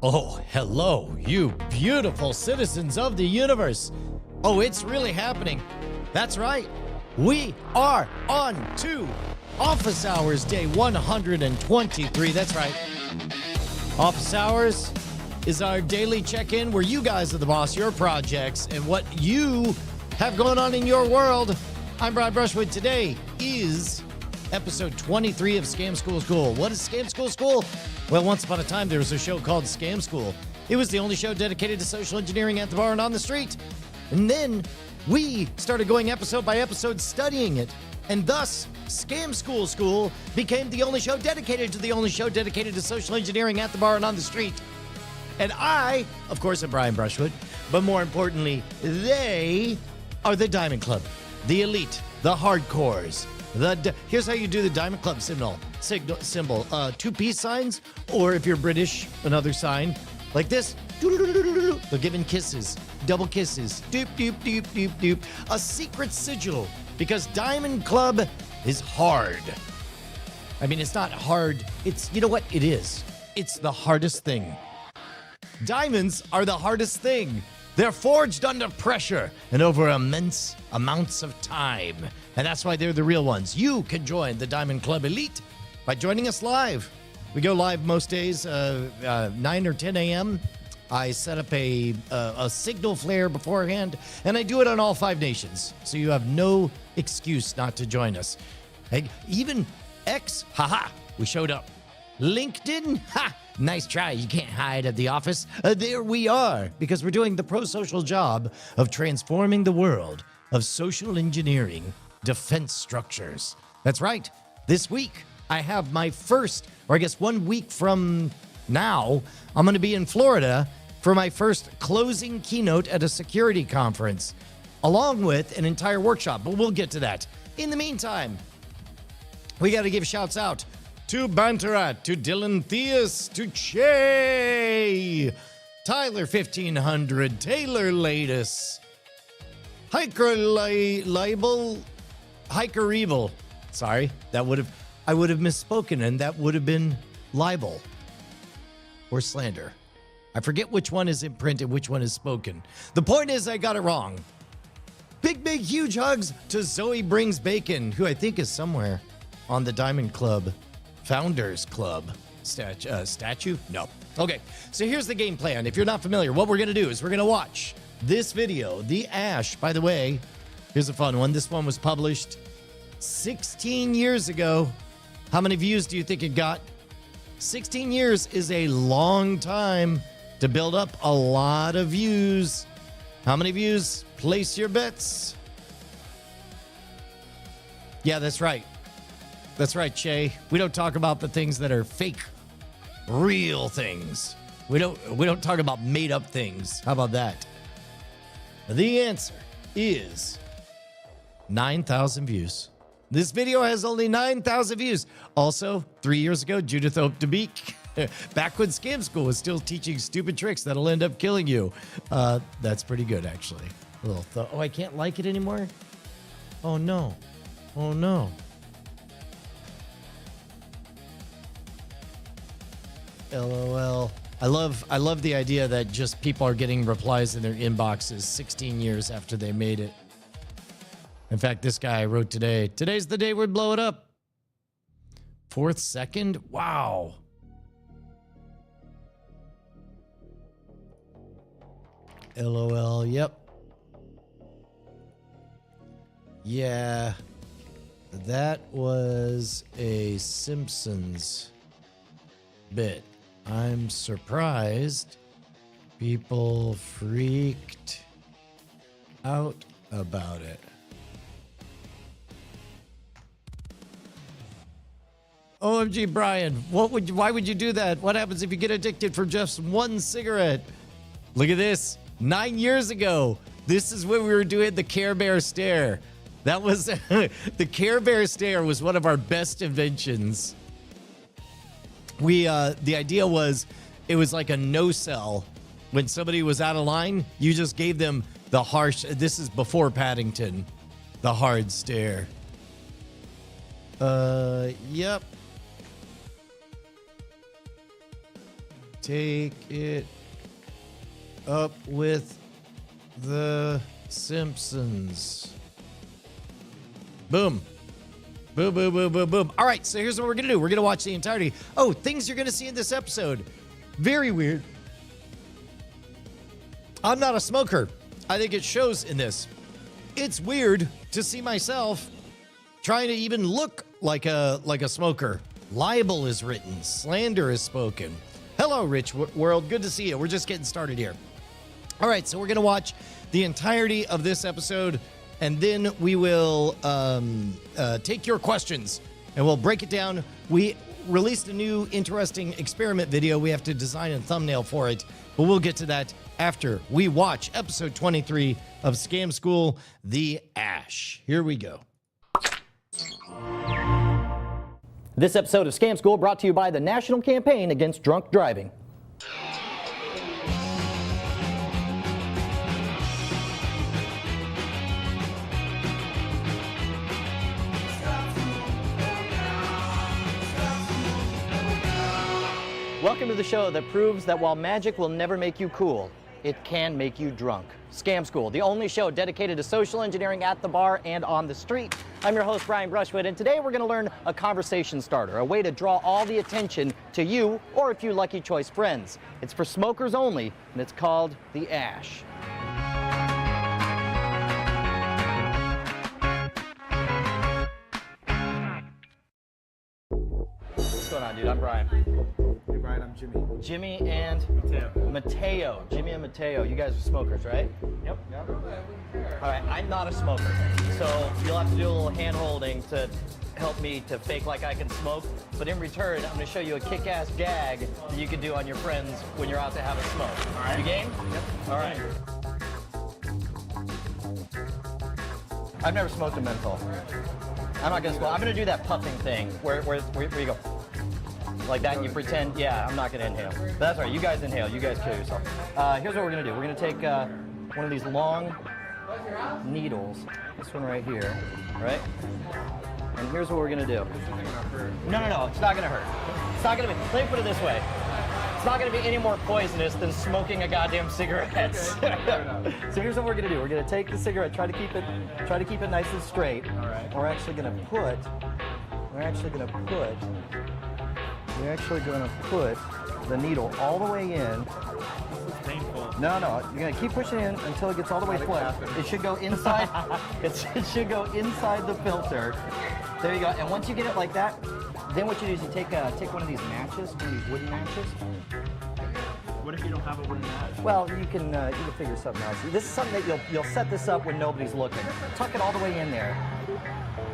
Oh, hello, you beautiful citizens of the universe. Oh, it's really happening. That's right. We are on to Office Hours Day 123. That's right. Office Hours is our daily check-in where you guys are the boss, your projects, and what you have going on in your world. I'm Brian Brushwood. Today is episode 23 of Scam School School. What is Scam School School? Well, once upon a time, there was a show called Scam School. It was the only show dedicated to social engineering at the bar and on the street. And then we started going episode by episode studying it. And thus, Scam School School became the only show dedicated to social engineering at the bar and on the street. And I, of course, am Brian Brushwood. But more importantly, they are the Diamond Club, the elite, the hardcores. Here's how you do the Diamond Club symbol. Two peace signs, or if you're British, another sign like this. They're giving kisses, double kisses. Doop, doop, doop, doop, doop. A secret sigil, because Diamond Club is hard. I mean, it's not hard. It's, you know what? It is. It's the hardest thing. Diamonds are the hardest thing. They're forged under pressure and over immense amounts of time. And that's why they're the real ones. You can join the Diamond Club Elite by joining us live. We go live most days, 9 or 10 a.m. I set up a signal flare beforehand, and I do it on all 5 nations. So you have no excuse not to join us. Hey, even X, haha, we showed up. LinkedIn, ha! Nice try. You can't hide at the office. There we are, because we're doing the pro-social job of transforming the world of social engineering defense structures. That's right. This week, I have my first, or I guess 1 week from now, I'm going to be in Florida for my first closing keynote at a security conference, along with an entire workshop, but we'll get to that. In the meantime, we got to give shouts out to Banterat, to Dylan Theus, to Che, Tyler 1500, Taylor Latus, Hiker Label, Hiker Evil. Sorry, I would have misspoken, and that would have been libel or slander. I forget which one is in print and which one is spoken. The point is, I got it wrong. Big, huge hugs to Zoe Brings Bacon, who I think is somewhere on the Diamond Club Founders Club statue? No. Okay, so here's the game plan. If you're not familiar, what we're going to do is we're going to watch this video, The Ash. By the way, here's a fun one. This one was published 16 years ago. How many views do you think it got? 16 years is a long time to build up a lot of views. How many views? Place your bets. Yeah, that's right. That's right, Che. We don't talk about the things that are fake, real things. We don't talk about made up things. How about that? The answer is 9,000 views. This video has only 9,000 views. Also, 3 years ago, Judith Oakdebeek, back when Scam School was still teaching stupid tricks that'll end up killing you. That's pretty good, actually. Oh, I can't like it anymore? Oh, no. Oh, no. LOL. I love the idea that just people are getting replies in their inboxes 16 years after they made it. In fact, this guy wrote today, today's the day we blow it up. 4th second? Wow. LOL, yep. Yeah. That was a Simpsons bit. I'm surprised people freaked out about it. OMG, Brian, why would you do that? What happens if you get addicted for just one cigarette? Look at this. 9 years ago, this is when we were doing the Care Bear stare. That was the Care Bear stare was one of our best inventions. The idea was, it was like a no-sell. When somebody was out of line, you just gave them the harsh, this is before Paddington, the hard stare. Yep. take it up with the Simpsons. Boom. Boom, boom, boom, boom, boom. All right, so here's what we're going to do. We're going to watch the entirety. Oh, things you're going to see in this episode. Very weird. I'm not a smoker. I think it shows in this. It's weird to see myself trying to even look like a smoker. Libel is written. Slander is spoken. Hello, Rich World. Good to see you. We're just getting started here. All right, so we're going to watch the entirety of this episode, and then we will take your questions, and we'll break it down. We released a new interesting experiment video. We have to design a thumbnail for it, but we'll get to that after we watch episode 23 of Scam School, The Ash. Here we go. This episode of Scam School brought to you by the National Campaign Against Drunk Driving. Welcome to the show that proves that while magic will never make you cool, it can make you drunk. Scam School, the only show dedicated to social engineering at the bar and on the street. I'm your host, Brian Brushwood, and today we're going to learn a conversation starter, a way to draw all the attention to you or a few lucky choice friends. It's for smokers only, and it's called The Ash. What's going on, dude? I'm Brian. Hey Brian, I'm Jimmy. Jimmy and Mateo. Jimmy and Mateo. You guys are smokers, right? Yep. All right, I'm not a smoker, so you'll have to do a little hand holding to help me to fake like I can smoke. But in return, I'm going to show you a kick-ass gag that you can do on your friends when you're out to have a smoke. All right. You game? Yep. All right. I've never smoked a menthol. I'm not going to smoke. I'm going to do that puffing thing where you go. Like that, and you pretend, yeah, I'm not going to inhale. But that's all right, you guys inhale, you guys kill yourself. Here's what we're going to do. We're going to take one of these long needles, this one right here, right? And here's what we're going to do. No, it's not going to hurt. It's not going to be, let me put it this way. It's not going to be any more poisonous than smoking a goddamn cigarette. Okay, So here's what we're going to do. We're going to take the cigarette, try to keep it nice and straight. All right. We're actually going to put the needle all the way in. This is painful. No, you're gonna keep pushing in until it gets all the way flat. It should go inside. it should go inside the filter. There you go. And once you get it like that, then what you do is you take one of these matches, one of these wooden matches. What if you don't have a wooden match? Well, you can figure something else. This is something that you'll set this up when nobody's looking. Tuck it all the way in there.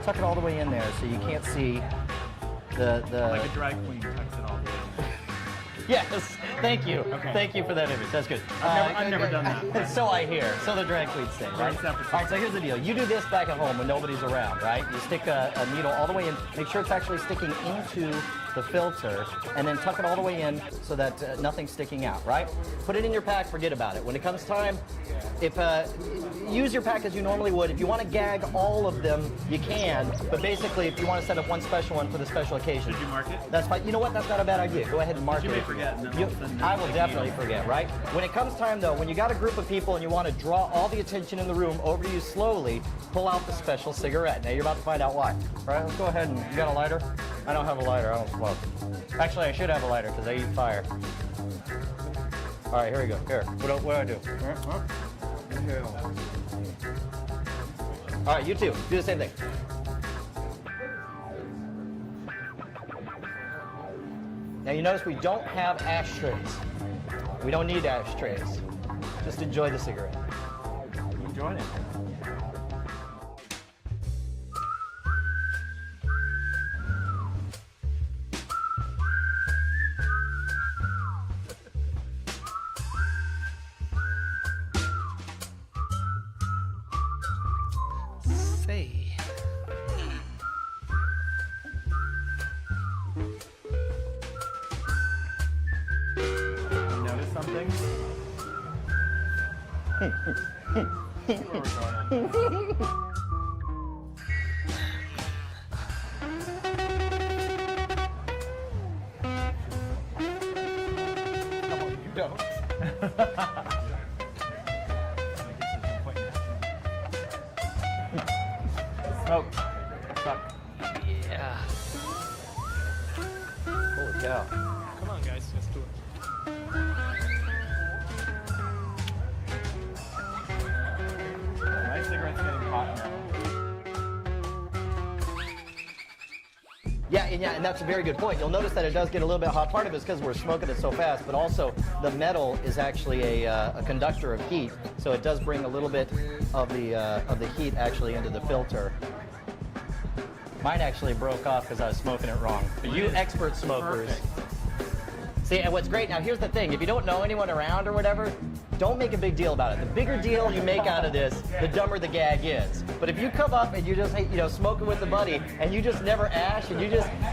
Tuck it all the way in there so you can't see the Like a drag queen tucks it all the way. Yes, thank you. Okay. Thank you for that image. That's good. I've never done that. So I hear. So the drag queens say, right? Right, separate. All right, so here's the deal. You do this back at home when nobody's around, right? You stick a needle all the way in. Make sure it's actually sticking into the filter, and then tuck it all the way in so that nothing's sticking out, right? Put it in your pack, forget about it. When it comes time, use your pack as you normally would. If you want to gag all of them, you can, but basically if you want to set up one special one for the special occasion. Did you mark it? That's fine. You know what? That's not a bad idea. Go ahead and mark You it. may forget. And then I will definitely forget, right? When it comes time though, when you got a group of people and you want to draw all the attention in the room over to you slowly, pull out the special cigarette. Now you're about to find out why. All right, let's go ahead and, you got a lighter? I don't have a lighter, I don't smoke. Actually, I should have a lighter because I eat fire. All right, here we go. Here, what do I do? All right, you two, do the same thing. Now you notice we don't have ashtrays. We don't need ashtrays. Just enjoy the cigarette. I'm enjoying it. Say. You notice something? don't. Smoke. Suck. Yeah. Holy cow. Come on, guys, let's do it. My cigarette's getting hot now. Yeah, and that's a very good point. You'll notice that it does get a little bit hot. Part of it is because we're smoking it so fast, but also the metal is actually a conductor of heat, so it does bring a little bit of the heat actually into the filter. Mine actually broke off because I was smoking it wrong. But you expert smokers. See, and what's great, now here's the thing, if you don't know anyone around or whatever, don't make a big deal about it. The bigger deal you make out of this, the dumber the gag is. But if you come up and you just, smoking with a buddy, and you just never ash, and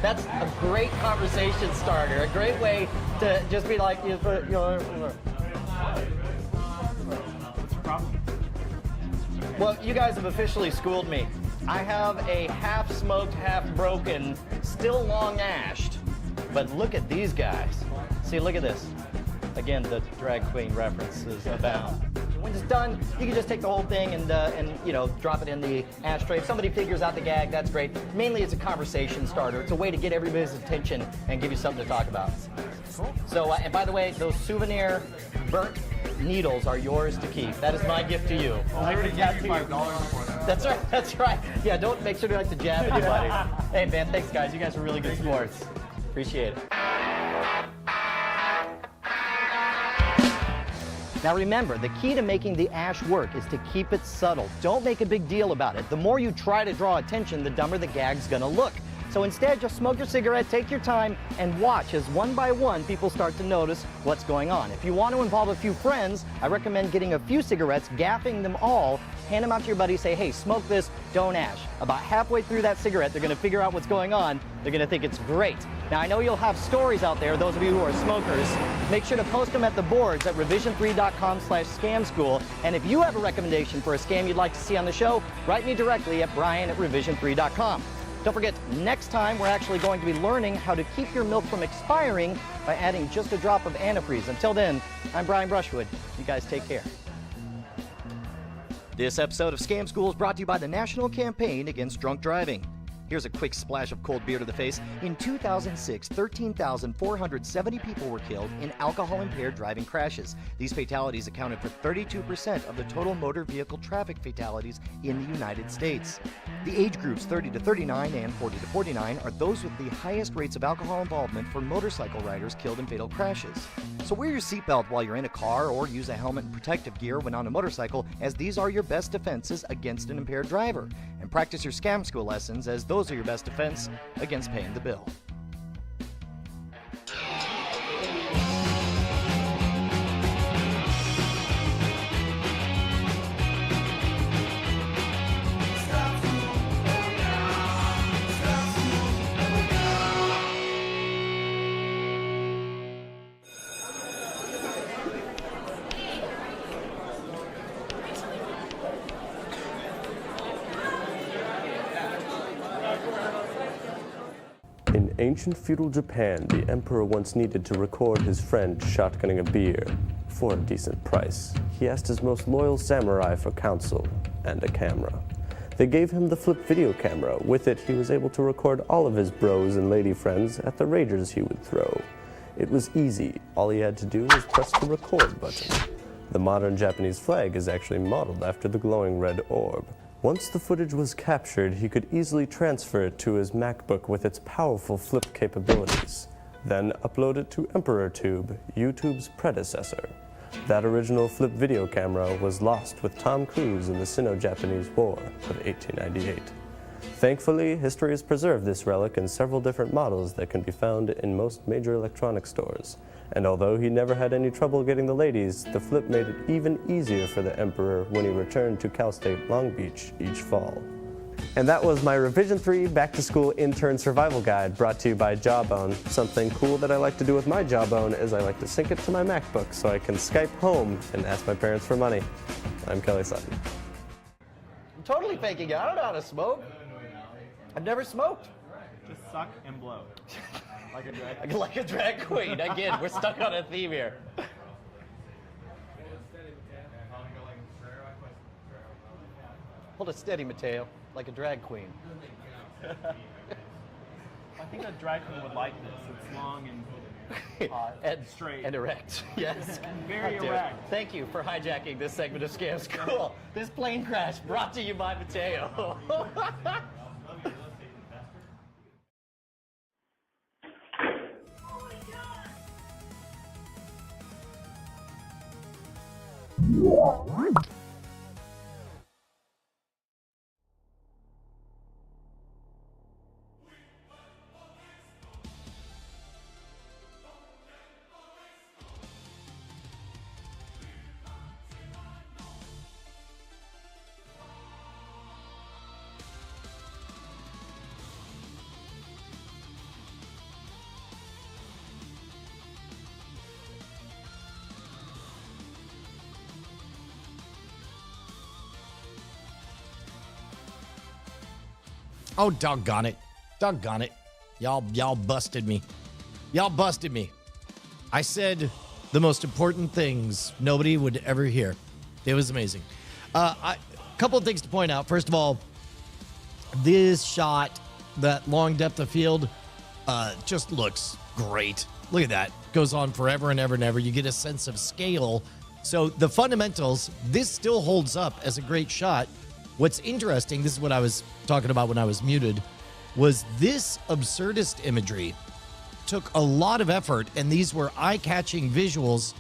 that's a great conversation starter, a great way to just be like, What's the problem? well, you guys have officially schooled me. I have a half smoked, half broken, still long ashed, but look at these guys. See, look at this. Again, the drag queen references abound. When it's done, you can just take the whole thing and drop it in the ashtray. If somebody figures out the gag, that's great. Mainly, it's a conversation starter. It's a way to get everybody's attention and give you something to talk about. Cool. So, and by the way, those souvenir burnt needles are yours to keep. That is my gift to you. I already gave you $5 for that. That's right. That's right. Yeah, don't make sure to like to jab anybody. Hey, man, thanks, guys. You guys are really good sports. Appreciate it. Now remember, the key to making the ash work is to keep it subtle. Don't make a big deal about it. The more you try to draw attention, the dumber the gag's gonna look. So instead, just smoke your cigarette, take your time, and watch as one by one people start to notice what's going on. If you want to involve a few friends, I recommend getting a few cigarettes, gaffing them all, hand them out to your buddy, say, hey, smoke this, don't ash. About halfway through that cigarette, they're gonna figure out what's going on. They're gonna think it's great. Now, I know you'll have stories out there, those of you who are smokers. Make sure to post them at the boards at revision3.com/scamschool. And if you have a recommendation for a scam you'd like to see on the show, write me directly at brian@revision3.com. Don't forget, next time we're actually going to be learning how to keep your milk from expiring by adding just a drop of antifreeze. Until then, I'm Brian Brushwood. You guys take care. This episode of Scam School is brought to you by the National Campaign Against Drunk Driving. Here's a quick splash of cold beer to the face. In 2006, 13,470 people were killed in alcohol-impaired driving crashes. These fatalities accounted for 32% of the total motor vehicle traffic fatalities in the United States. The age groups 30 to 39 and 40 to 49 are those with the highest rates of alcohol involvement for motorcycle riders killed in fatal crashes. So wear your seatbelt while you're in a car or use a helmet and protective gear when on a motorcycle, as these are your best defenses against an impaired driver. And practice your Scam School lessons, as those are your best defense against paying the bill. In ancient feudal Japan, the emperor once needed to record his friend shotgunning a beer for a decent price. He asked his most loyal samurai for counsel and a camera. They gave him the flip video camera. With it, he was able to record all of his bros and lady friends at the ragers he would throw. It was easy. All he had to do was press the record button. The modern Japanese flag is actually modeled after the glowing red orb. Once the footage was captured, he could easily transfer it to his MacBook with its powerful flip capabilities, then upload it to EmperorTube, YouTube's predecessor. That original flip video camera was lost with Tom Cruise in the Sino-Japanese War of 1898. Thankfully, history has preserved this relic in several different models that can be found in most major electronic stores. And although he never had any trouble getting the ladies, the flip made it even easier for the Emperor when he returned to Cal State Long Beach each fall. And that was my Revision 3 Back to School Intern Survival Guide, brought to you by Jawbone. Something cool that I like to do with my Jawbone is I like to sync it to my MacBook so I can Skype home and ask my parents for money. I'm Kelly Sutton. I'm totally faking it. I don't know how to smoke. I've never smoked. Just suck and blow. Like a drag. Like a drag queen. Again, we're stuck on a theme here. Hold it steady, Mateo, like a drag queen. I think a drag queen would like this. It's long and straight. And erect. Yes. Very How dare- erect. Thank you for hijacking this segment of Scam School. This plane crash brought to you by Mateo. Oh, doggone it. Doggone it. Y'all busted me. Y'all busted me. I said the most important things nobody would ever hear. It was amazing. A couple of things to point out. First of all, this shot, that long depth of field, just looks great. Look at that. Goes on forever and ever and ever. You get a sense of scale. So the fundamentals, this still holds up as a great shot. What's interesting, this is what I was talking about when I was muted, was this absurdist imagery took a lot of effort, and these were eye-catching visuals.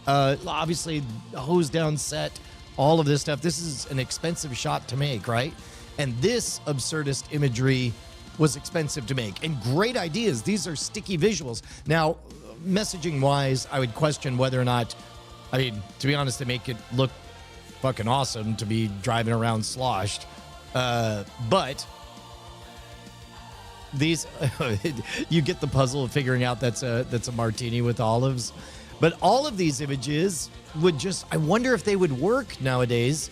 Obviously, hose down set, all of this stuff. This is an expensive shot to make, right? And this absurdist imagery was expensive to make. And great ideas. These are sticky visuals. Now, messaging-wise, I would question whether or not, I mean, to be honest, they make it look fucking awesome to be driving around sloshed. But these, you get the puzzle of figuring out that's a martini with olives. But all of these images would just, I wonder if they would work nowadays,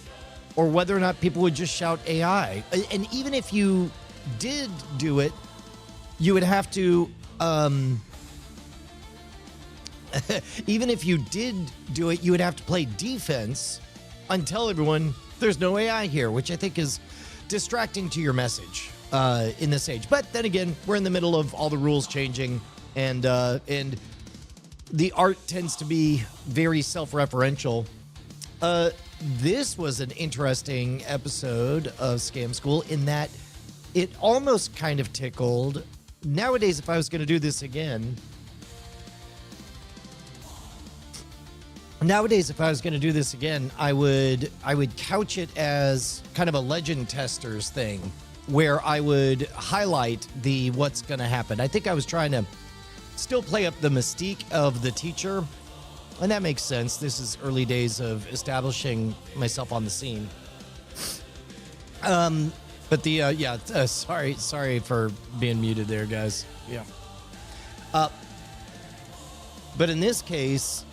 or whether or not people would just shout AI. And even if you did do it, you would have to, even if you did do it, you would have to play defense and tell everyone there's no AI here, which I think is distracting to your message in this age. But then again, we're in the middle of all the rules changing, and the art tends to be very self-referential. This was an interesting episode of Scam School in that it almost kind of tickled. Nowadays, if I was going to do this again, I would couch it as kind of a legend testers thing, where I would highlight the what's going to happen. I think I was trying to still play up the mystique of the teacher, and that makes sense. This is early days of establishing myself on the scene. But the sorry for being muted there, guys. Yeah. But in this case,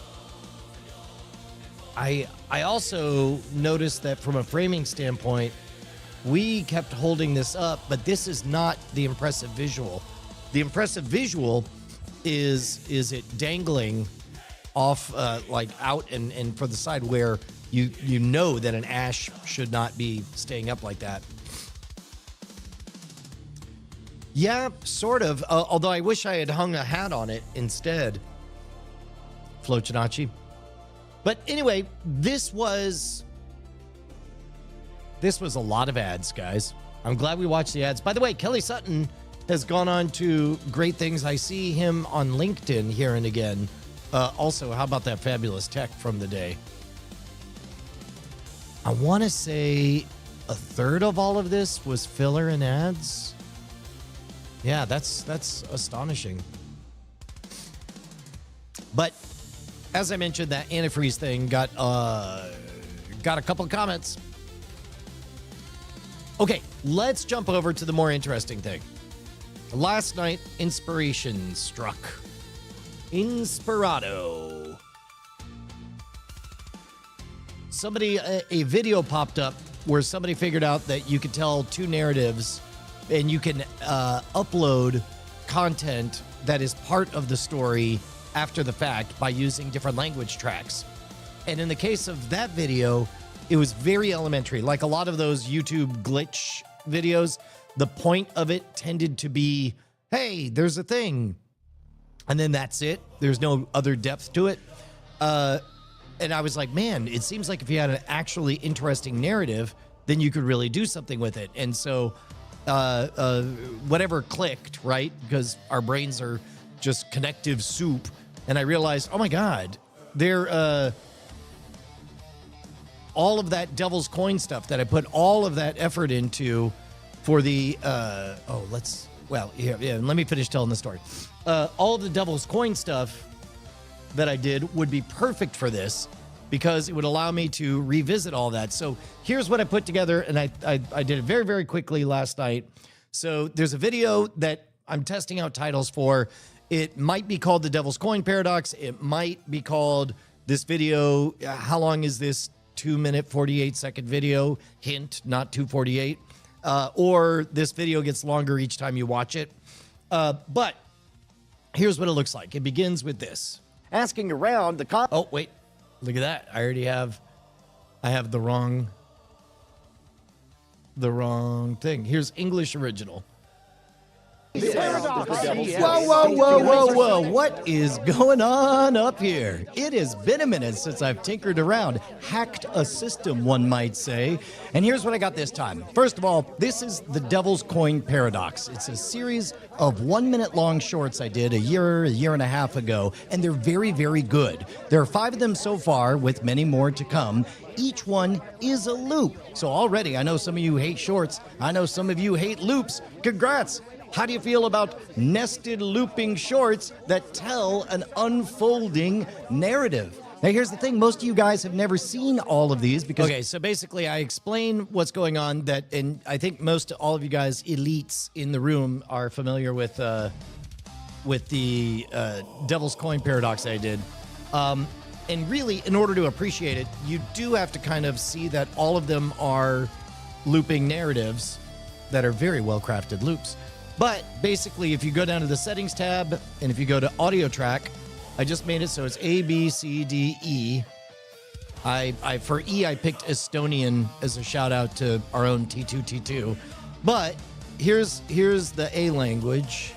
I also noticed that from a framing standpoint, we kept holding this up, but this is not the impressive visual. The impressive visual is it dangling off like out and for the side where you know that an ash should not be staying up like that. Yeah, sort of. Although I wish I had hung a hat on it instead. Flochinachi. But anyway, this was a lot of ads, guys. I'm glad we watched the ads. By the way, Kelly Sutton has gone on to great things. I see him on LinkedIn here and again. Also, how about that fabulous tech from the day? I want to say a third of all of this was filler and ads. Yeah, that's astonishing. But as I mentioned, that antifreeze thing got a couple of comments. Okay, let's jump over to the more interesting thing. Last night, inspiration struck. Inspirado. A video popped up where somebody figured out that you could tell two narratives and you can upload content that is part of the story after the fact by using different language tracks. And in the case of that video, It was very elementary. Like a lot of those YouTube glitch videos, the point of it tended to be, hey, there's a thing. And then that's it. There's no other depth to it. And I was like, man, it seems like if you had an actually interesting narrative, then you could really do something with it. And so whatever clicked, right? Because our brains are just connective soup. And I realized, oh my God, they're all of that Devil's Coin stuff that I put all of that effort into for the, let me finish telling the story. All of the Devil's Coin stuff that I did would be perfect for this because it would allow me to revisit all that. So here's what I put together, and I did it very, very quickly last night. So there's a video that I'm testing out titles for. It might be called the Devil's Coin Paradox. It might be called this video, how long is this 2-minute, 48-second video? Hint, not 2:48. Or this video gets longer each time you watch it. But here's what it looks like. It begins with this. Asking around the oh, wait. Look at that. I have the wrong thing. Here's English original. Whoa. What is going on up here? It has been a minute since I've tinkered around, hacked a system, one might say. And here's what I got this time. First of all, this is the Devil's Coin Paradox. It's a series of 1-minute long shorts I did a year and a half ago, and they're very, very good. There are 5 of them so far, with many more to come. Each one is a loop. So already, I know some of you hate shorts. I know some of you hate loops. Congrats. How do you feel about nested looping shorts that tell an unfolding narrative? Now, here's the thing. Most of you guys have never seen all of these because... Okay, so basically I explain what's going on and I think all of you guys, elites in the room, are familiar with the Devil's Coin Paradox I did. And really, in order to appreciate it, you do have to kind of see that all of them are looping narratives that are very well-crafted loops. But basically, if you go down to the settings tab, and if you go to audio track, I just made it so it's A, B, C, D, E. For E, I picked Estonian as a shout out to our own T2T2. But here's the A language,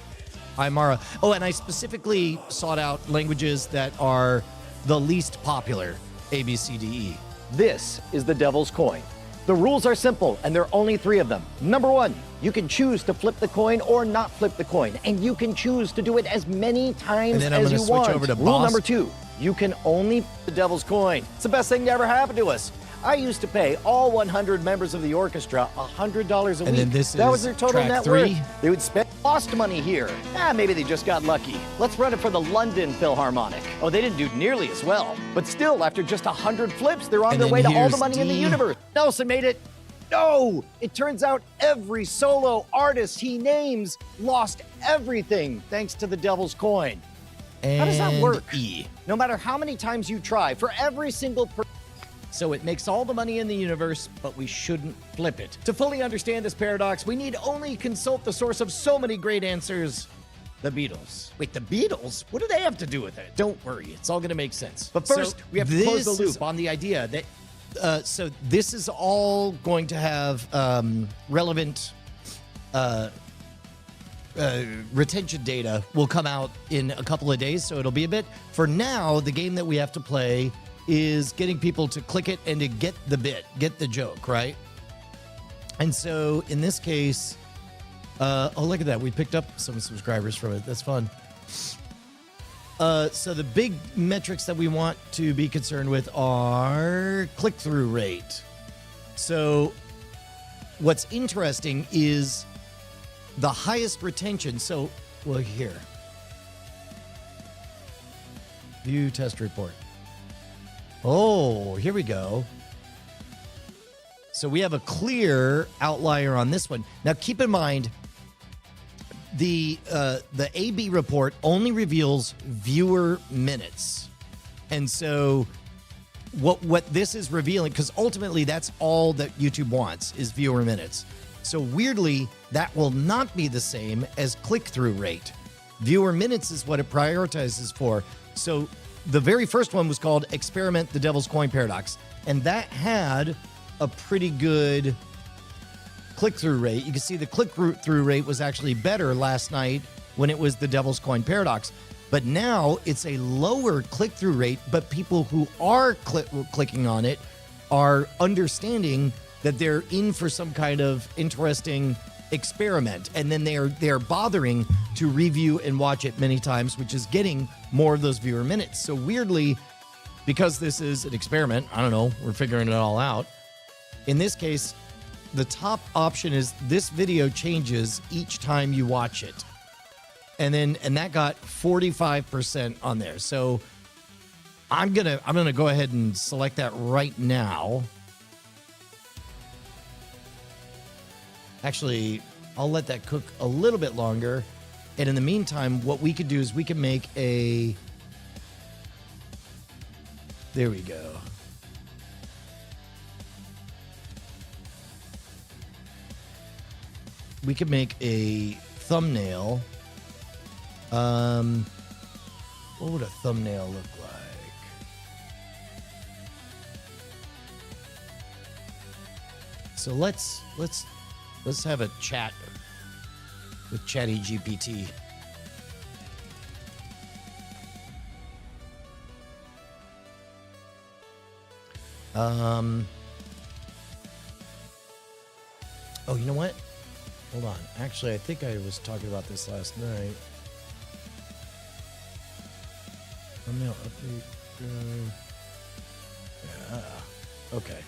Aymara. Oh, and I specifically sought out languages that are the least popular, A, B, C, D, E. This is the Devil's Coin. The rules are simple, and there are only 3 of them. Number 1, you can choose to flip the coin or not flip the coin, and you can choose to do it as many times as you want. Rule number 2, you can only flip the Devil's Coin. It's the best thing to ever happen to us. I used to pay all 100 members of the orchestra $100 a week. And then this that is was their total track net 3. worth. They would spend lost money here. Maybe they just got lucky. Let's run it for the London Philharmonic. Oh, they didn't do nearly as well. But still, after just 100 flips, they're on their way to all the money in the universe. Nelson made it. No! It turns out every solo artist he names lost everything thanks to the Devil's Coin. How does that work? E. No matter how many times you try, for every single person. So it makes all the money in the universe, but we shouldn't flip it. To fully understand this paradox, we need only consult the source of so many great answers, the Beatles. Wait, the Beatles? What do they have to do with it? Don't worry, it's all going to make sense. But first, we have to close the loop on the idea that so this is all going to have relevant retention data will come out in a couple of days, so it'll be a bit. For now, the game that we have to play is getting people to click it and to get the bit, get the joke, right? And so in this case, oh, look at that. We picked up some subscribers from it. That's fun. So the big metrics that we want to be concerned with are click-through rate. So what's interesting is the highest retention. So, well, here. View test report. Oh, here we go. So we have a clear outlier on this one. Now, keep in mind, the AB report only reveals viewer minutes. And so what this is revealing, because ultimately that's all that YouTube wants is viewer minutes. So weirdly, that will not be the same as click-through rate. Viewer minutes is what it prioritizes for. So the very first one was called Experiment the Devil's Coin Paradox. And that had a pretty good click-through rate. You can see the click-through rate was actually better last night when it was the Devil's Coin Paradox. But now it's a lower click-through rate, but people who are clicking on it are understanding that they're in for some kind of interesting experiment, and then they're bothering to review and watch it many times, which is getting more of those viewer minutes. So weirdly, because this is an experiment, I don't know, we're figuring it all out. In this case, the top option is this video changes each time you watch it. And that got 45% on there. So I'm gonna go ahead and select that right now. Actually, I'll let that cook a little bit longer. And in the meantime, what we could do is we can make a... There we go. We could make a thumbnail. What would a thumbnail look like? So let's have a chat with Chatty GPT. Oh, you know what? Hold on. Actually, I think I was talking about this last night. Thumbnail update. Yeah. Okay.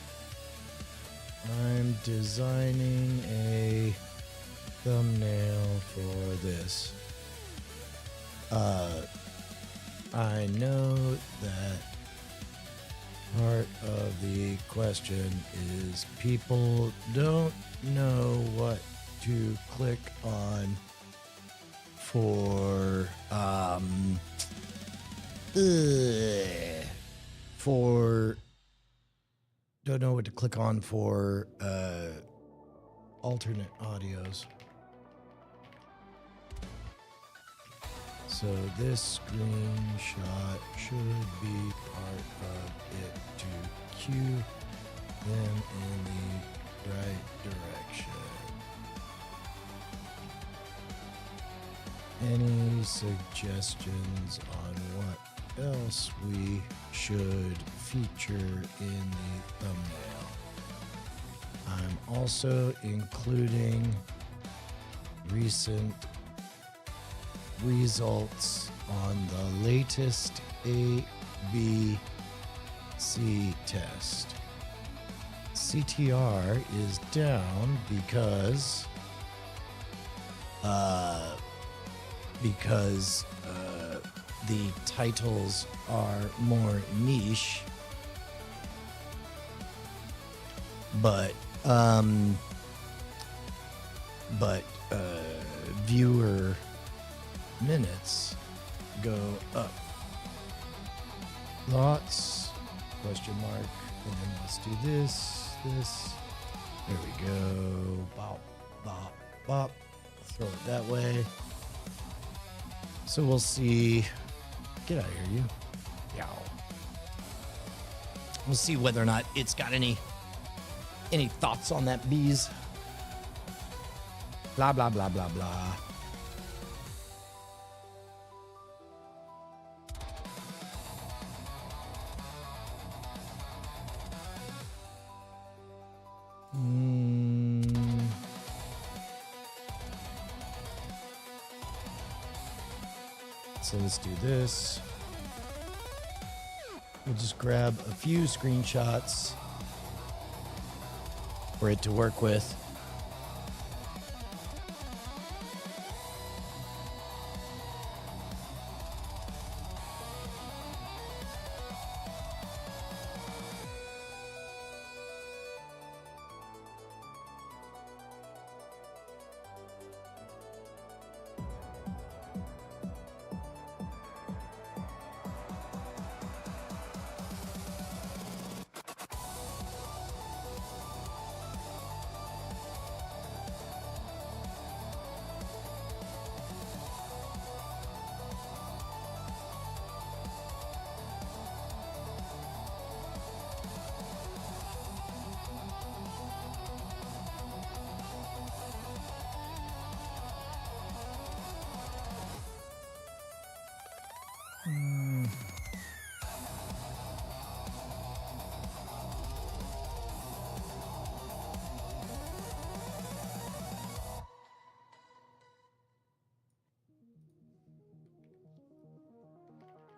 I'm designing a thumbnail for this. I know that part of the question is people don't know what to click on for don't know what to click on for alternate audios. So this screenshot should be part of it to cue them in the right direction. Any suggestions on what else we should feature in the thumbnail? I'm also including recent results on the latest A/B/C test. CTR is down because the titles are more niche, but viewer minutes go up. Thoughts? Question mark. And then let's do this. There we go. Bop, bop, bop. Throw it that way. So we'll see. Get out of here, you. Yow. We'll see whether or not it's got any thoughts on that, bees. Blah, blah, blah, blah, blah. So let's do this. We'll just grab a few screenshots for it to work with.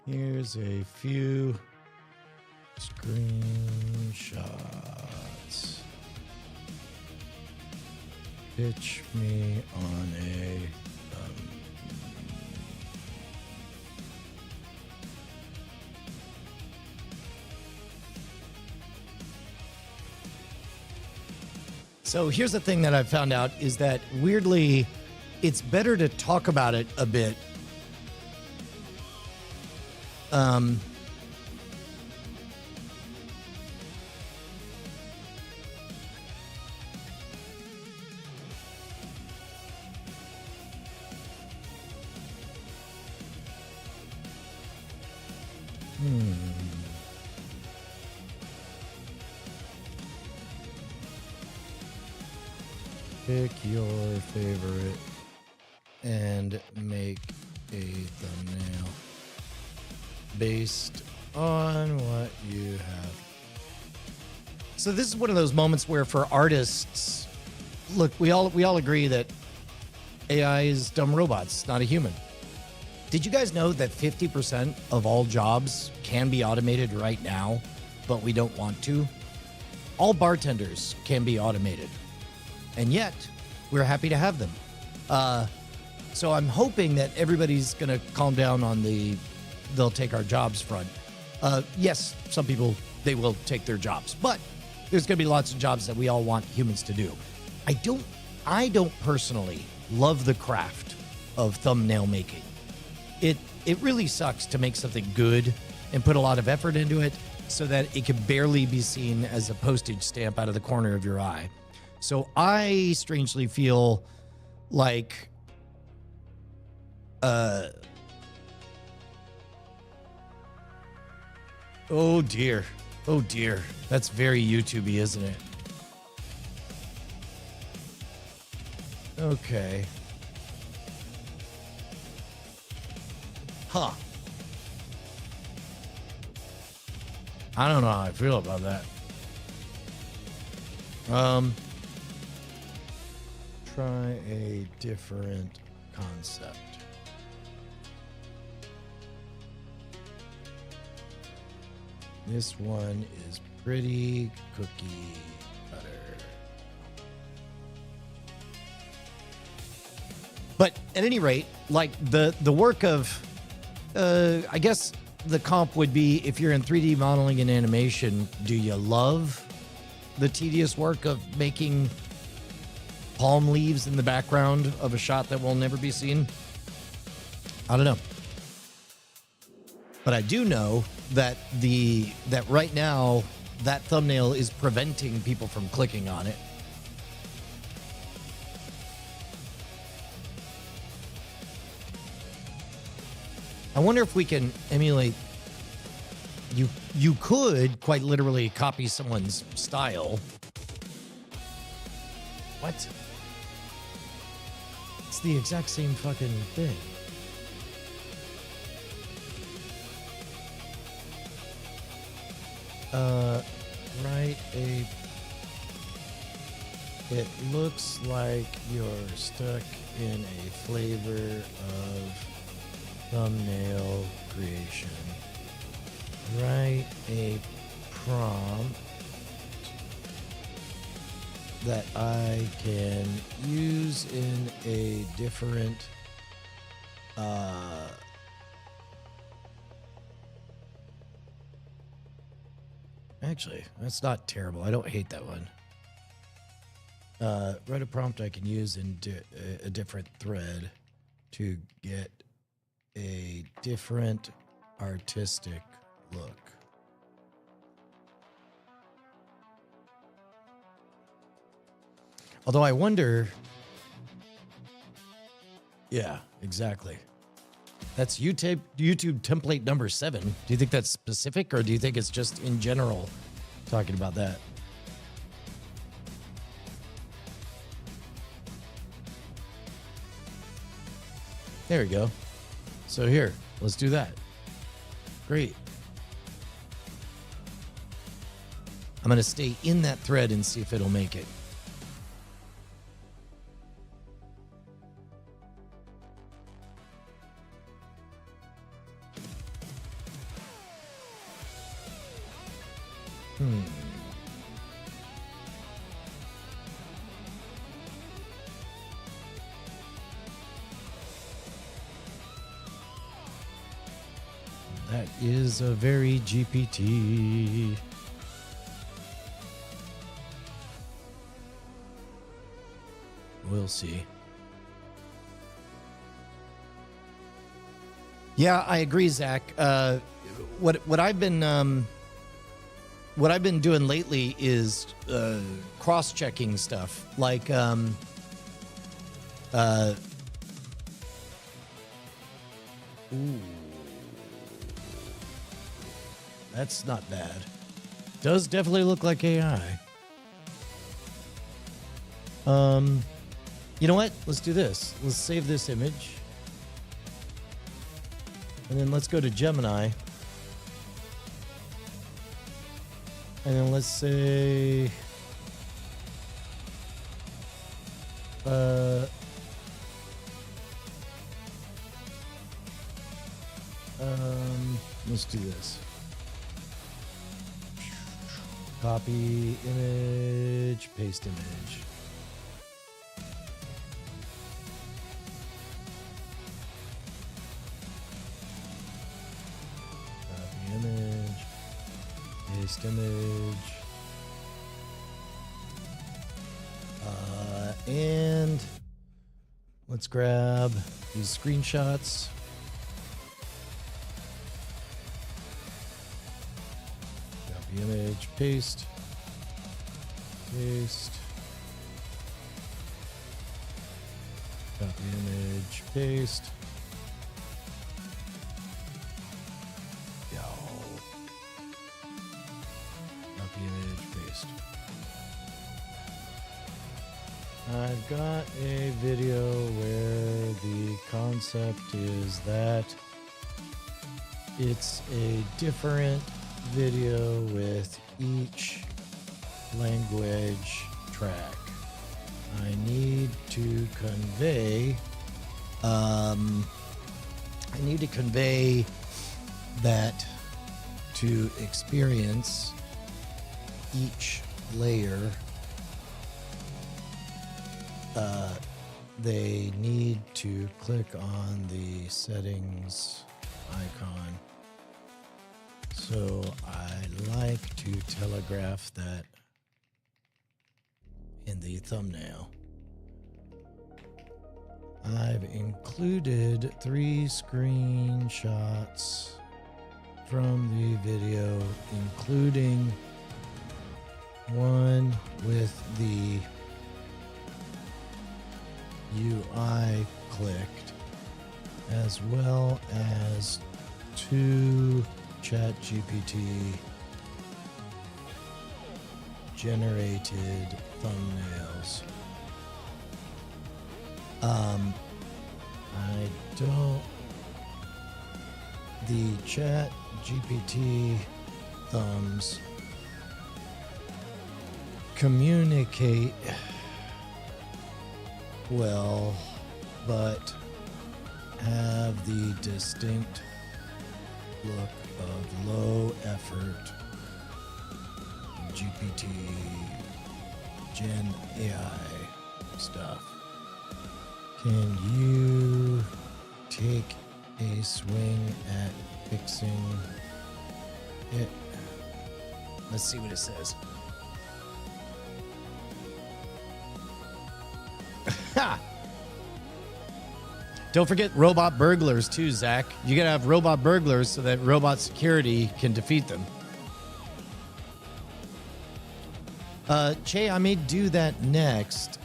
Here's a few screenshots. Pitch me on a So here's the thing that I've found out is that weirdly, it's better to talk about it a bit. Pick your favorite and make a thumbnail based on what you have. So this is one of those moments where for artists, look, we all agree that AI is dumb robots, not a human. Did you guys know that 50% of all jobs can be automated right now, but we don't want to? All bartenders can be automated. And yet, we're happy to have them. So I'm hoping that everybody's going to calm down on they'll take our jobs front. Yes, some people, they will take their jobs. But there's going to be lots of jobs that we all want humans to do. I don't personally love the craft of thumbnail making. It really sucks to make something good and put a lot of effort into it so that it can barely be seen as a postage stamp out of the corner of your eye. So I strangely feel like oh dear. That's very YouTube-y, isn't it? Okay. Huh. I don't know how I feel about that. Try a different concept. This one is pretty cookie cutter. But at any rate, like the work of, I guess the comp would be if you're in 3D modeling and animation, do you love the tedious work of making palm leaves in the background of a shot that will never be seen? I don't know. But I do know that that right now that thumbnail is preventing people from clicking on it. I wonder if we can emulate. You could quite literally copy someone's style. What? It's the exact same fucking thing. Write a... It looks like you're stuck in a flavor of thumbnail creation. Write a prompt that I can use in a different actually, that's not terrible. I don't hate that one. Write a prompt I can use in a different thread to get a different artistic look. Although I wonder... Yeah, exactly. That's YouTube template number 7. Do you think that's specific, or do you think it's just in general talking about that? There we go. So here, let's do that. Great. I'm going to stay in that thread and see if it'll make it. That is a very GPT. We'll see. Yeah, I agree, Zach. What I've been doing lately is cross-checking stuff, like ooh, that's not bad. Does definitely look like AI. You know what? Let's do this. Let's save this image. And then let's go to Gemini. And then let's say let's do this. Copy image, paste image. Image, paste image, and let's grab these screenshots. Copy image, paste, copy image, paste. Image paste. I've got a video where the concept is that it's a different video with each language track. I need to convey that to experience each layer, they need to click on the settings icon. So I like to telegraph that in the thumbnail. I've included 3 screenshots from the video, including one with the UI clicked, as well as 2 ChatGPT generated thumbnails. The ChatGPT thumbs communicate well, but have the distinct look of low effort GPT Gen AI stuff. Can you take a swing at fixing it? Let's see what it says. Ha! Don't forget robot burglars too, Zach. You gotta have robot burglars so that robot security can defeat them. Che, I may do that next.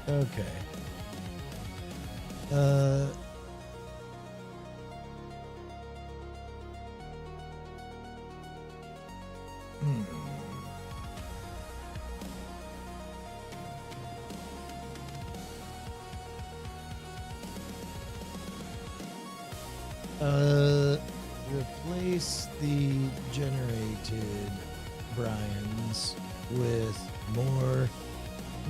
Okay. Replace the generated Brians with more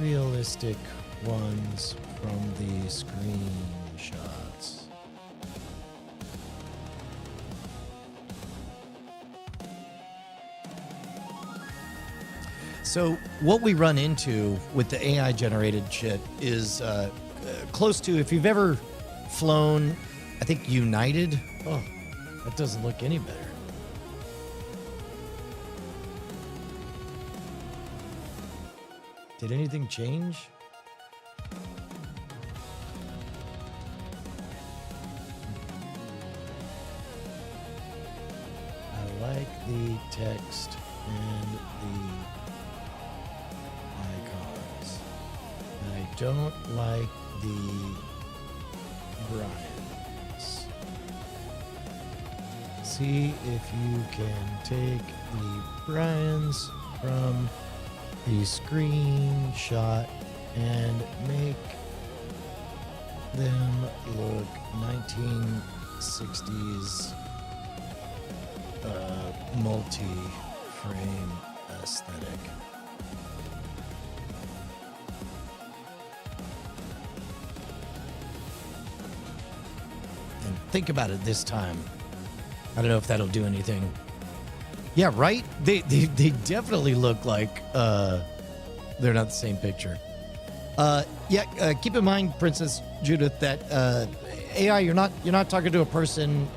realistic ones from the screen. shots. So what we run into with the AI generated shit is close to, if you've ever flown, I think United. Oh, that doesn't look any better. Did anything change? I like the text and the icons. I don't like the Bryans. See if you can take the Bryans from the screenshot and make them look 1960s multi-frame aesthetic. And think about it this time. I don't know if that'll do anything. Yeah, right? They definitely look like they're not the same picture. Keep in mind, Princess Judith, that AI, you're not talking to a person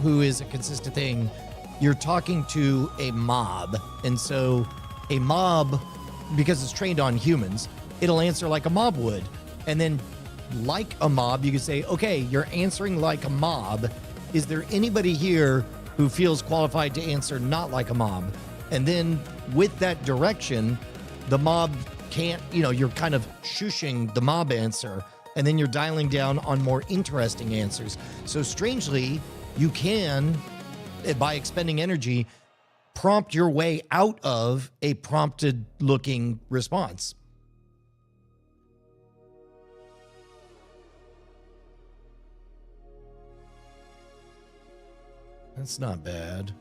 who is a consistent thing. You're talking to a mob. And so a mob, because it's trained on humans, it'll answer like a mob would. And then like a mob, you can say, okay, you're answering like a mob. Is there anybody here who feels qualified to answer not like a mob? And then with that direction, the mob can't, you're kind of shushing the mob answer, and then you're dialing down on more interesting answers. So strangely, you can, by expending energy, prompt your way out of a prompted looking response. That's not bad.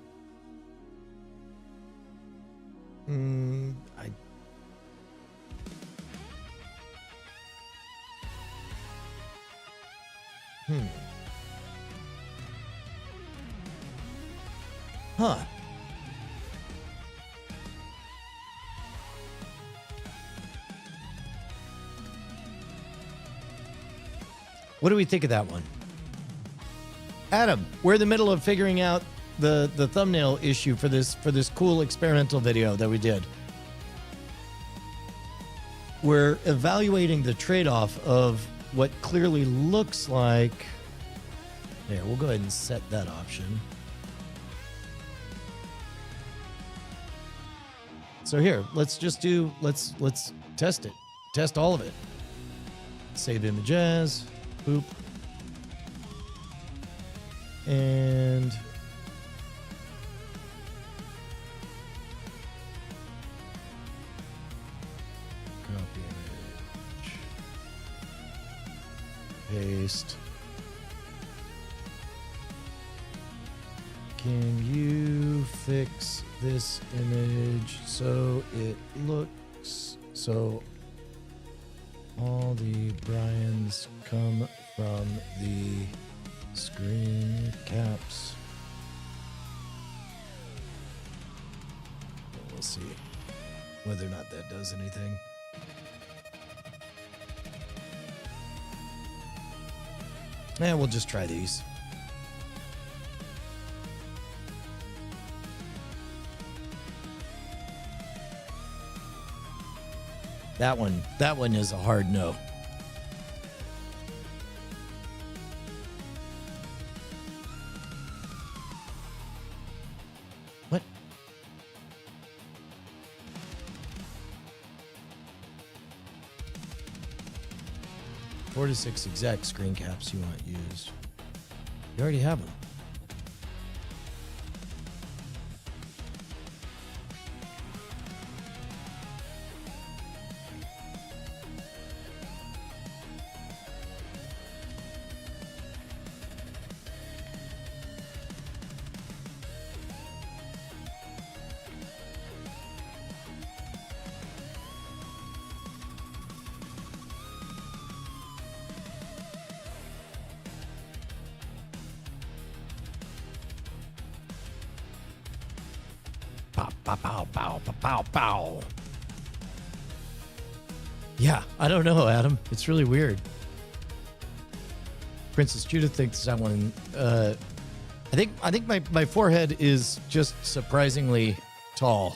Huh. What do we think of that one? Adam, we're in the middle of figuring out the thumbnail issue for this cool experimental video that we did. We're evaluating the trade-off of what clearly looks like. There, we'll go ahead and set that option. So here, let's test it. Test all of it. Save image as, boop. And copy image. Paste. Can you fix this image so it looks so all the Bryans come from the screen caps? We'll see whether or not that does anything. Yeah, we'll just try these. That one is a hard no. What? Four to six exact screen caps you want used. You already have them. Pow, pow, pow, pow, pow, pow. Yeah, I don't know, Adam. It's really weird. Princess Judith thinks that one. I think my forehead is just surprisingly tall.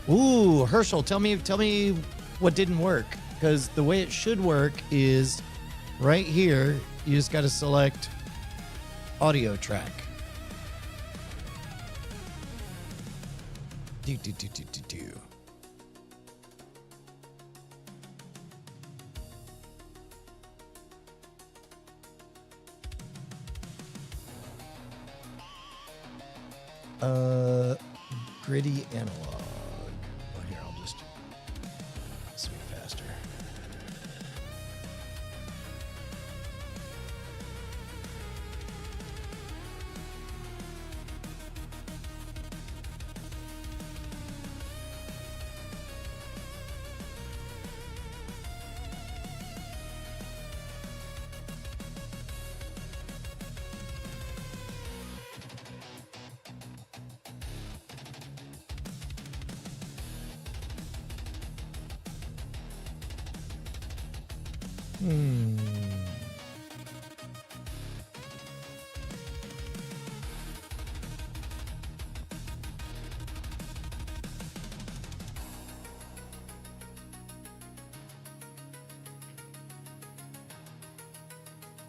Ooh, Herschel, tell me what didn't work, because the way it should work is right here. You just got to select audio track. Do. Gritty analog. Well, here, I'll just speak faster.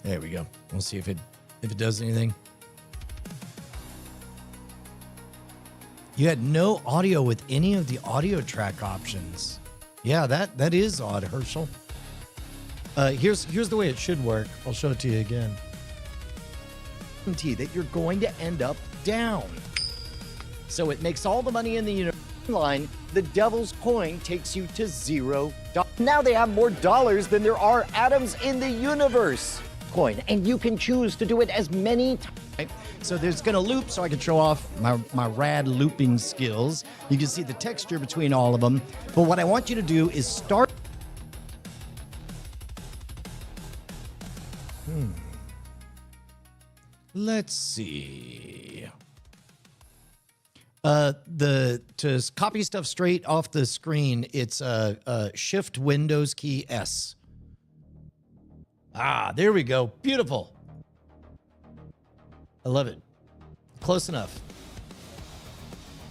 There we go. We'll see if it does anything. You had no audio with any of the audio track options. Yeah, that is odd, Herschel. Here's the way it should work. I'll show it to you again. Guarantee that you're going to end up down. So it makes all the money in the universe line. The devil's coin takes you to $0. Now they have more dollars than there are atoms in the universe. Coin, and you can choose to do it as many times. So there's gonna loop, so I can show off my rad looping skills. You can see the texture between all of them. But what I want you to do is start. Let's see. To copy stuff straight off the screen, it's Shift Windows key S. Ah, there we go. Beautiful. I love it. Close enough.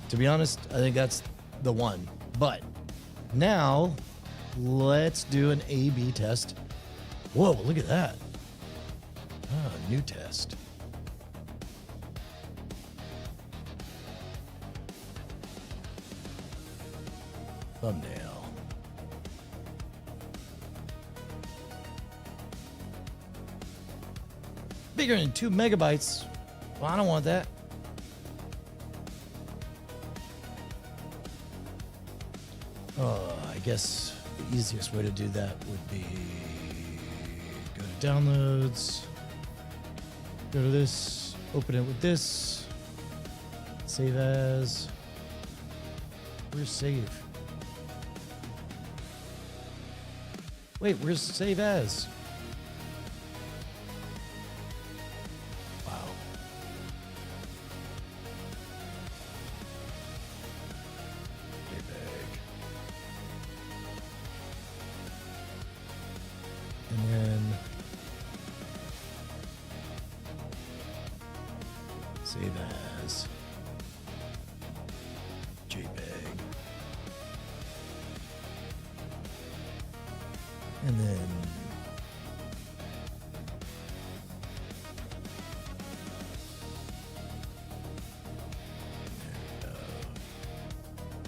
To be honest, I think that's the one. But now let's do an A/B test. Whoa, look at that. Ah, new test. Thumbnail. Bigger than 2 megabytes. Well, I don't want that. I guess the easiest way to do that would be go to downloads, go to this, open it with this, save as. Where's save? Wait, where's save as? Save as JPEG. And then there we go.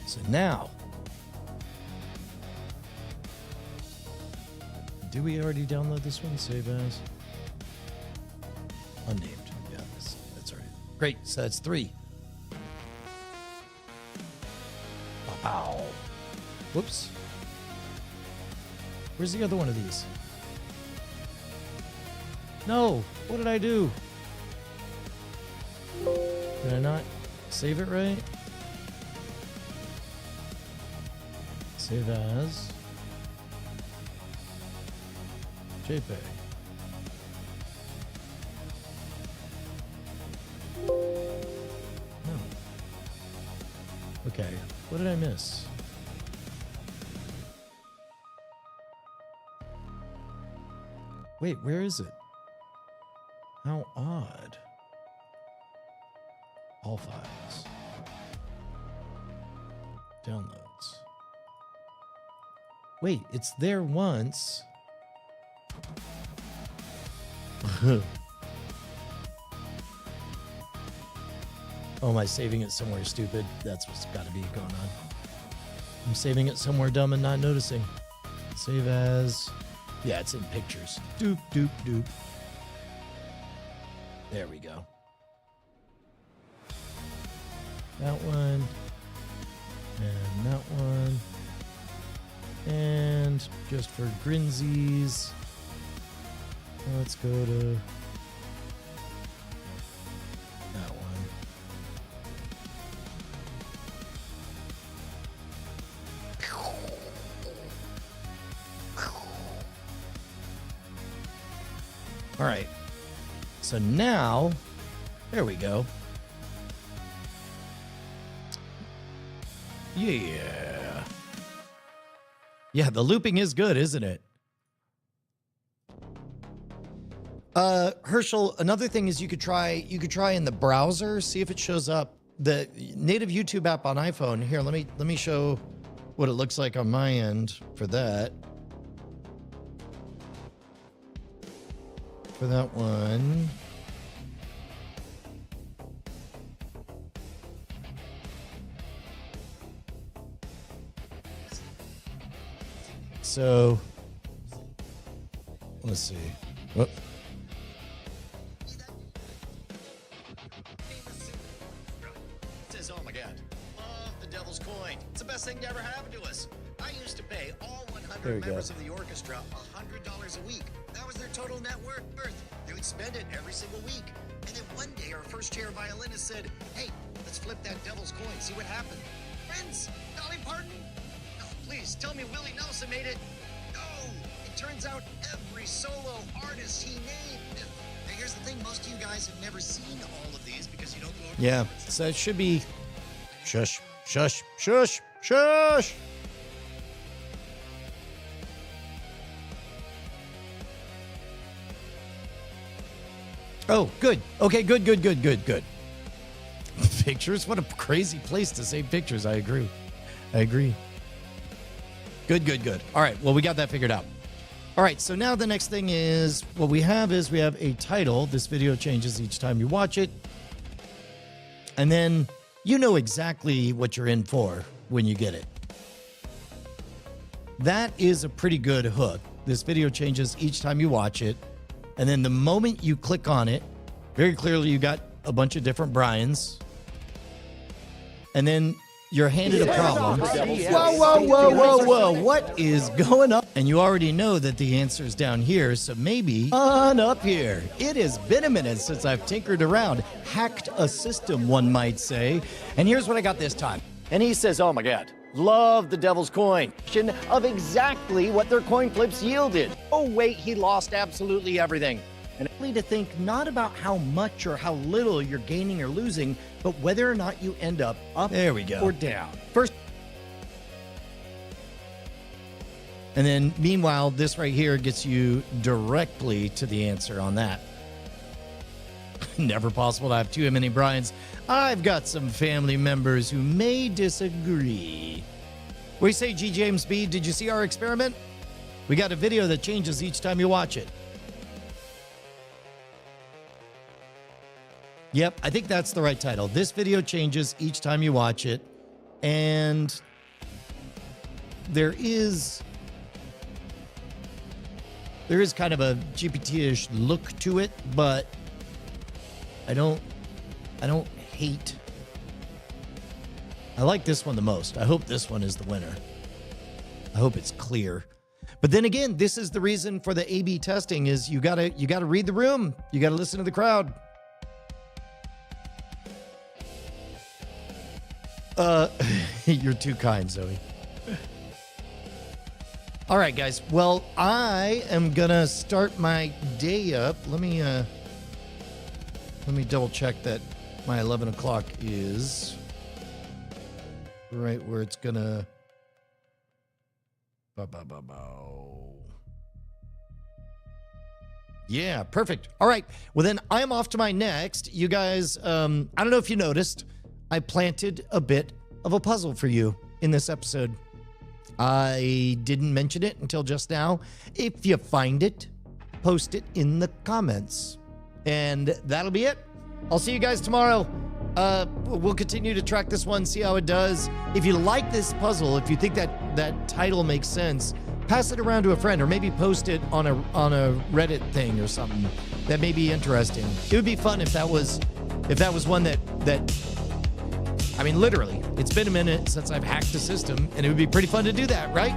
So now, do we already download this one? Save as unnamed. Yeah, that's all right. Great. So that's 3. Wow. Whoops. Where's the other one of these? No. What did I do? Did I not save it right? Save as JPEG. Okay, what did I miss? Wait, where is it? How odd. All files. Downloads. Wait, it's there once. Oh, am I saving it somewhere stupid? That's what's got to be going on. I'm saving it somewhere dumb and not noticing. Save as. Yeah, it's in pictures. Doop, doop, doop. There we go. That one. And that one. And just for grinsies, let's go to that one. All right. So now, there we go. Yeah. Yeah, the looping is good, isn't it? Herschel, another thing is you could try in the browser, see if it shows up. The native YouTube app on iPhone. Here, let me show what it looks like on my end for that. For that one. So, let's see. Whoop. Says, oh my God, love the Devil's Coin. It's the best thing to ever happen to us. I used to pay all 100 members of the orchestra $100 a week. That was their total net worth. They would spend it every single week. And then one day, our first chair violinist said, hey, let's flip that Devil's Coin, see what happened. Friends, Dolly Parton? No, please, tell me Willie Nelson made it. No, it turns out every solo artist he named. Now, here's the thing, most of you guys have never seen all of these because you don't go to Yeah, so it should be shush, shush, shush, shush. Oh, good. Okay, good. Pictures? What a crazy place to save pictures. I agree. Good. All right, well, we got that figured out. All right, so now the next thing is, what we have a title. This video changes each time you watch it. And then you know exactly what you're in for when you get it. That is a pretty good hook. This video changes each time you watch it. And then the moment you click on it, very clearly you got a bunch of different Brians. And then you're handed a problem. Whoa. What is going on? And you already know that the answer is down here, so maybe on up here. It has been a minute since I've tinkered around, hacked a system, one might say. And here's what I got this time. And he says, oh my God, love the Devil's Coin. Of exactly what their coin flips yielded. Oh wait, he lost absolutely everything. And only to think not about how much or how little you're gaining or losing, but whether or not you end up there we go, or down. First. And then meanwhile, this right here gets you directly to the answer on that. Never possible to have too many Brians. I've got some family members who may disagree. What do you say, G. James B? Did you see our experiment? We got a video that changes each time you watch it. Yep, I think that's the right title. This video changes each time you watch it. And there is kind of a GPT-ish look to it, but I don't hate. I like this one the most. I hope this one is the winner. I hope it's clear. But then again, this is the reason for the A/B testing is you gotta read the room. You gotta listen to the crowd. You're too kind, Zoe. All right, guys. Well, I am gonna start my day up. Let me double check that my 11 o'clock is right where it's gonna. Yeah, perfect. All right. Well, then I'm off to my next. You guys, I don't know if you noticed, I planted a bit of a puzzle for you in this episode. I didn't mention it until just now. If you find it, post it in the comments. And that'll be it. I'll see you guys tomorrow. We'll continue to track this one, see how it does. If you like this puzzle, if you think that title makes sense, pass it around to a friend, or maybe post it on a Reddit thing or something that may be interesting. It would be fun if that was one that I mean, literally, it's been a minute since I've hacked the system, and it would be pretty fun to do that, right?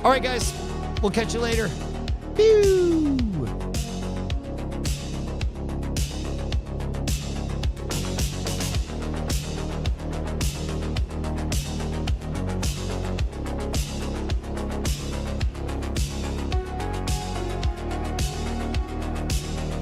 All right, guys, we'll catch you later. Pew!